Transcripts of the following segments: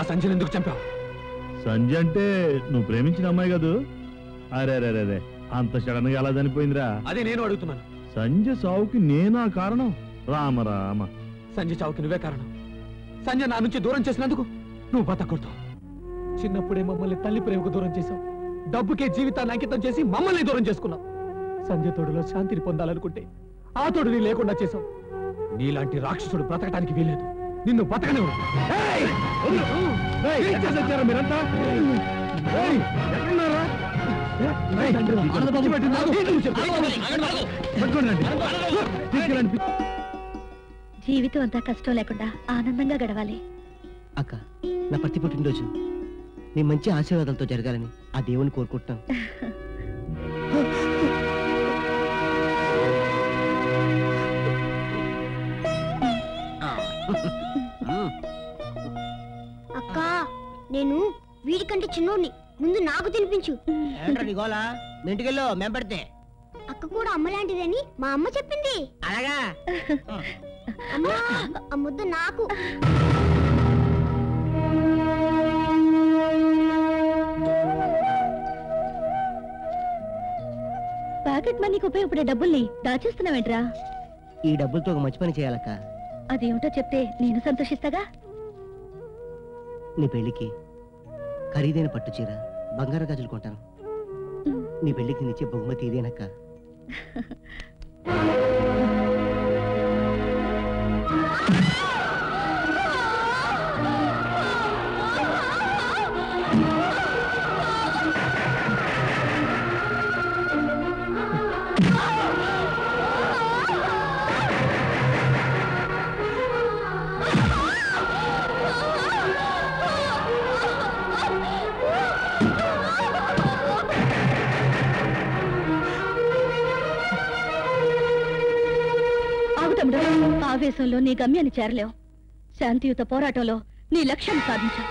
సంజయ్ ఎందుకు చంపావు? సంజయ్ అంటే నువ్వు ప్రేమించిన అమ్మాయి కాదు? అరే అరే అరే, అంత సడన్ గా ఎలా చనిపోయిందిరా? అదే నేను అడుగుతున్నాను. సంజయ్ సావుకి నేనా కారణం? రామ రామ, సంజయ్ చావుకి నువ్వే కారణం. సంజయ్ నా నుంచి దూరం చేసినందుకు నువ్వు బతకూడదు. చిన్నప్పుడే మమ్మల్ని తల్లి ప్రేమకు దూరం చేశావు. డబ్బుకే జీవితాన్ని అంకితం చేసి మమ్మల్ని దూరం చేసుకున్నావు. సంజయ్ తోడులో శాంతిని పొందాలనుకుంటే ఆ తోడుని లేకుండా చేశావు. నీలాంటి రాక్షసుడు బ్రతకటానికి వీలేదు. నిన్ను బతకనే మీరంతా జీవితం అంతా కష్టం లేకుండా ఆనందంగా గడవాలి. అక్క, నా ప్రతి పుట్టినరోజు నీ మంచి ఆశీర్వాదాలతో జరగాలని ఆ దేవుని కోరుకుంటున్నాను. అక్క, నేను వీడికంటే చిన్నోడిని, ముందు నాకు తినిపించు. ఇంటికెళ్ళో మేము పెడితే. అక్క కూడా అమ్మ లాంటిదని మా అమ్మ చెప్పింది. అలాగా? అమ్మా, ఆ ముద్ద నాకు. పాకెట్ మనీకి ఉపయోగపడే డబ్బుల్ని దాచేస్తున్నావేంట్రా? ఈ డబ్బులతో ఒక మంచి పని చేయాలక్క. అదేమిటో చెప్తే నేను సంతోషిస్తాగా. నీ పెళ్లికి ఖరీదైన పట్టు చీర, బంగారు గాజులు కొంటాను. నీ పెళ్లికి నిచ్చే బహుమతి ఇదేనక్క. ఆవేశంలో నీ గమ్యాన్ని చేరలేవు. శాంతియుత పోరాటంలో నీ లక్ష్యం సాధించావు.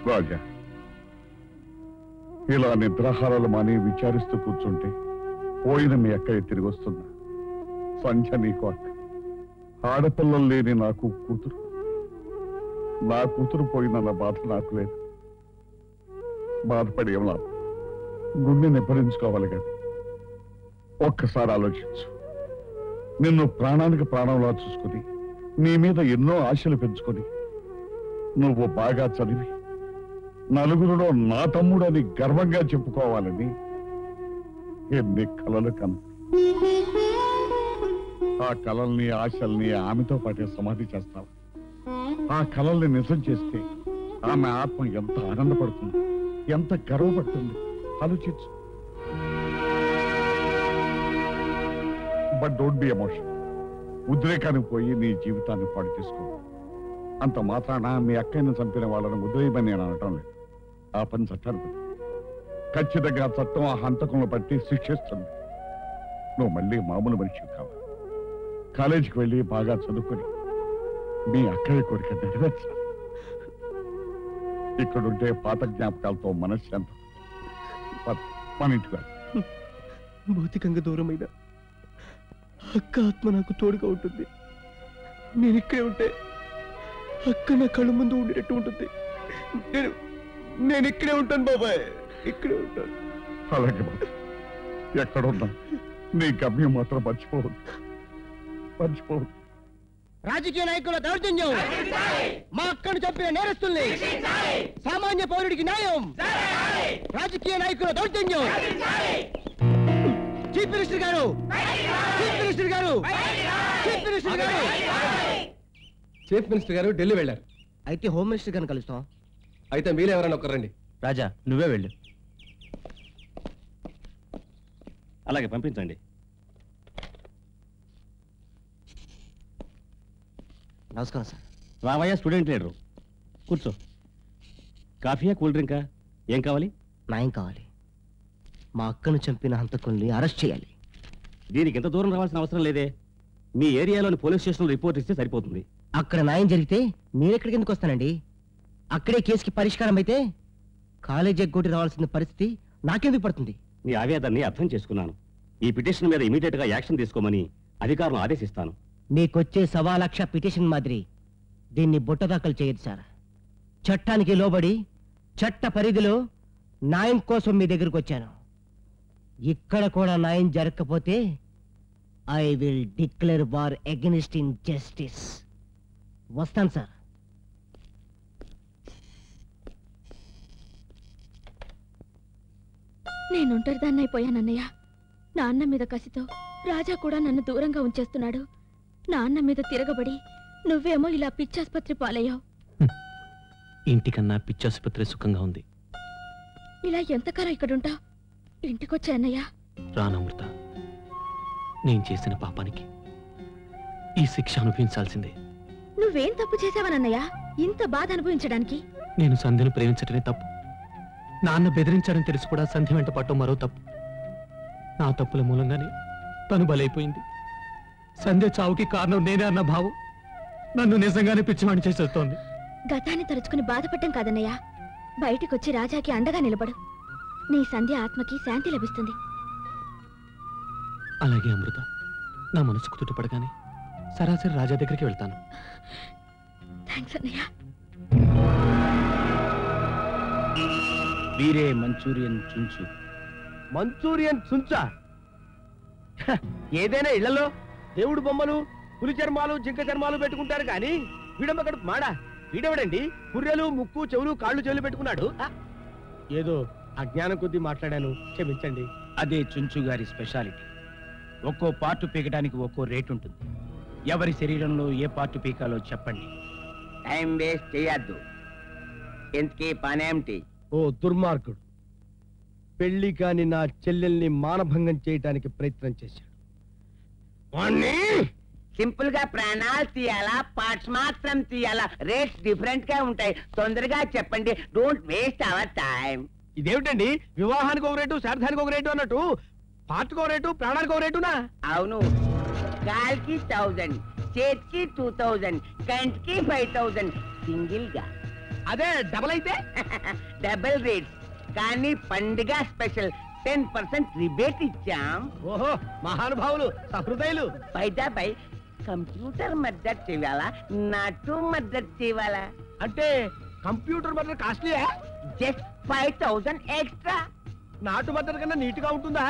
రాజా, ఇలా నిద్రాహారాలు మాని విచారిస్తూ కూర్చుంటే పోయిన మీ అక్కయ్య తిరిగి వస్తుందా? సంధ్య నీకు అక్క, ఆడపిల్లలు లేని నాకు కూతురు. నా కూతురు పోయినన్న బాధ నాకు లేదు. బాధపడి ఏం లాభం? గుండె నిబ్బరించుకోవాలి కదా. ఒక్కసారి ఆలోచించు. నిన్ను ప్రాణానికి ప్రాణంలా చూసుకుని నీ మీద ఎన్నో ఆశలు పెంచుకొని నువ్వు బాగా చదివి నలుగురిలో నా తమ్ముడని గర్వంగా చెప్పుకోవాలని ఎన్ని కలలు కన్నా. ఆ కలల్ని ఆశల్ని ఆమెతో పాటే సమాధి చేస్తావు. ఆ కలల్ని నిజం చేస్తే ఆమె ఆత్మ ఎంత ఆనందపడుతుంది, ఎంత గర్వపడుతుంది ఆలోచించు. But don't be emotion. ఉద్రేకానికి పోయి నీ జీవితాన్ని పాడు చేసుకో. అంత మాత్రాన మీ అక్కయ్యను చంపిన వాళ్ళని ఉద్రేయమని నేను అనటం లేదు. ఆ పని చట్టానికి ఖచ్చితంగా చట్టం ఆ హంతకంలో పట్టి శిక్షిస్తుంది. నువ్వు మళ్ళీ మామూలు మనిషి కావాలి. కాలేజీకి వెళ్ళి బాగా చదువుకొని మీ అక్కయ్య కోరిక నెరవేర్చాలి. ఇక్కడుంటే పాత జ్ఞాపకాలతో మనశ్శాంతం. మన ఇంటికి భౌతికంగా దూరమైన అక్క ఆత్మ నాకు తోడుగా ఉంటుంది. నేను ఇక్కడే ఉంటే అక్క నా కళ్ళ ముందు ఉండేటట్టు ఉంటుంది. నేను ఇక్కడే ఉంటాను బాబాయ్, ఇక్కడే ఉంటాను. అలాగే బాబు. ఎక్కడున్నా నీ గమ్యం మాత్రం మర్చిపోవద్దు. రాజకీయ నాయకుల దౌర్జన్యం, మా అక్కను చంపిన నేరస్తుల్ని, సామాన్య పౌరుడికి న్యాయం. రాజకీయ నాయకుల దౌర్జన్యం. చీఫ్ మినిస్టర్ గారు, చీఫ్ మినిస్టర్ గారు ఢిల్లీ వెళ్ళారు. అయితే హోమ్ మినిస్టర్ గారిని కలుస్తాం. అయితే మీరే ఎవరైనా ఒకరండి. రాజా నువ్వే వెళ్ళు. అలాగే పంపించండి. నమస్కారం సార్. రావయ్య స్టూడెంట్ లీడరు, కూర్చో. కాఫీయా కూల్ డ్రింకా ఏం కావాలి? న్యాయం కావాలి. మా అక్కను చంపిన హంతకుల్ని అరెస్ట్ చేయాలి. దీనికి ఎంత దూరం రావాల్సిన అవసరం లేదే. మీ ఏరియాలోని పోలీస్ స్టేషన్లో రిపోర్ట్ ఇస్తే సరిపోతుంది. అక్కడ న్యాయం జరిగితే మీరెక్కడికి ఎందుకు వస్తానండి? అక్కడే కేసుకి పరిష్కారం అయితే కాలేజీ ఎగ్గొట్టి రావాల్సిన పరిస్థితి నాకెందుకు పడుతుంది? నీ ఆవేదనని అర్థం చేసుకున్నాను. ఈ పిటిషన్ మీద ఇమీడియట్ గా యాక్షన్ తీసుకోమని అధికారులను ఆదేశిస్తాను. మీకొచ్చే 1,00,000 పిటిషన్ మాదిరి దీన్ని బుట్టదాఖలు చేయదు సార్. చట్టానికి లోబడి చట్ట పరిధిలో న్యాయం కోసం మీ దగ్గరకు వచ్చాను. ఇక్కడ కూడా న్యాయం జరగకపోతే I will declare war against in justice. వస్తాను సార్. నేను ఒంటరిదాన్ని అయిపోయానన్నయ్య. నాన్న మీద కసితో రాజా కూడా నన్ను దూరంగా ఉంచేస్తున్నాడు. నాన్న మీద తిరగబడి నువ్వేమో ఇలా పిచ్చాసుపత్రి పాలయ్యావు. ఇంటికన్నా పిచ్చాసుపత్రి సుఖంగా ఉంది. ఇలా ఎంతకాలం ఇక్కడుంటా? ఇంటికొచ్చా అన్నయ్య. రానమృత, నేను చేసిన పాపానికి ఈ శిక్ష అనుభవించాల్సిందే. నువ్వేం తప్పు చేశావనన్నయ్య ఇంత బాధ అనుభవించడానికి? నేను సంధ్యను ప్రేమించటమే తప్పు. నాన్న బెదిరించాడని తెలిసి కూడా సంధ్య వెంట పట్టం మరో తప్పు. నా తప్పుల మూలంగానే తను బలైపోయింది. సంధ్య చావుకి కారణం నేనే అన్న భావం నన్ను నిజంగానే పిచ్చివాణి చేసేస్తోంది. గతాన్ని తలుచుకుని బాధపడటం కాదన్నయ్య, బయటికొచ్చి రాజాకి అండగా నిలబడు. నీ సంధ్య ఆత్మకి శాంతి లభిస్తుంది. అలాగే అమృత, నా మనసుకు తుట్టుపడగానే సరాసరి రాజా దగ్గరికి వెళ్తాను. థ్యాంక్స్ అన్నయ్య. వీరే మంచూరియన్ చుంచు. మంచూరియన్ చుంచా? ఏదైనా ఇళ్లలో దేవుడు బొమ్మలు, పులి చర్మాలు, జింక చర్మాలు పెట్టుకుంటారు కానీ వీడమ్మ కడుపు మాడా? వీడెవడండి పుర్రెలు, ముక్కు, చెవులు, కాళ్ళు, చెవులు పెట్టుకున్నాడు? ఏదో అజ్ఞానం కొద్దీ మాట్లాడాను, క్షమించండి. అదే చుంచు గారి స్పెషాలిటీ. ఒక్కో పార్టు పీకడానికి ఒక్కో రేటు ఉంటుంది. ఎవరి శరీరంలో ఏ పార్టు పీకాలో చెప్పండి. టైం వేస్ట్ చేయొద్దు. ఇంతకీ పనేమిటి? ఓ దుర్మార్గుడు పెళ్లి కాని నా చెల్లెల్ని మానభంగం చేయడానికి ప్రయత్నం చేశాడు. సింపుల్ గా ప్రాణాలు తీయాలా, పార్ట్స్ మాత్రం తీయాలా? రేట్స్ డిఫరెంట్ గా ఉంటాయి. తొందరగా చెప్పండి. Don't waste our time. ఇదేమిటండి, వివాహానికి ఒక రేటు, శ్రాద్ధానికి ఒక రేటు అన్నట్టు పార్ట్కి ఒక రేటు, ప్రాణానికి ఒక రేటునా? అవును. కాల్కి 1000, చేతికి 2000, కంటికి 5000. సింగిల్ గా. అదే డబల్ అయితే డబుల్ రేట్స్. కానీ పండుగ స్పెషల్ 10% రిబేట్ ఇచ్చాం. ఓహో, మహానుభావులు, సహృదయులు. బై కంప్యూటర్ మద్దతు చేయాలా, నాటు మద్దతు చేయాలా? అంటే కంప్యూటర్ మద్దతు కాస్ట్లీయా? Just 5000 extra. నాటు మద్దతు కన్నా నీట్గా ఉంటుందా?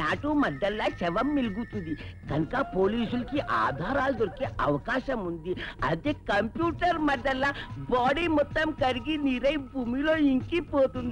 నాటు మద్దల్లా శవం మిలుగుతుంది కనుక పోలీసులకి ఆధారాలు దొరికే అవకాశం ఉంది. అదే కంప్యూటర్ మద్దల్లా బాడీ మొత్తం కరిగి నీరై భూమిలో ఇంకిపోతుంది.